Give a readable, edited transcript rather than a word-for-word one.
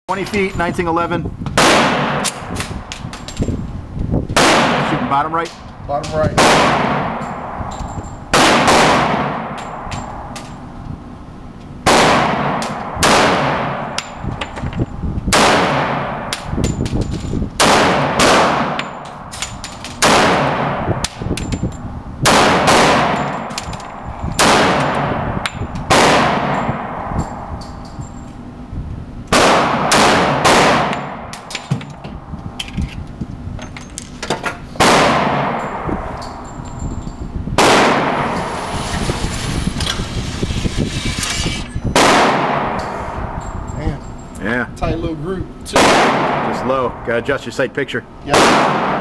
20 feet, 1911. Shooting bottom right. Bottom right. Yeah. Tight little group too. Just low. Gotta adjust your sight picture. Yeah.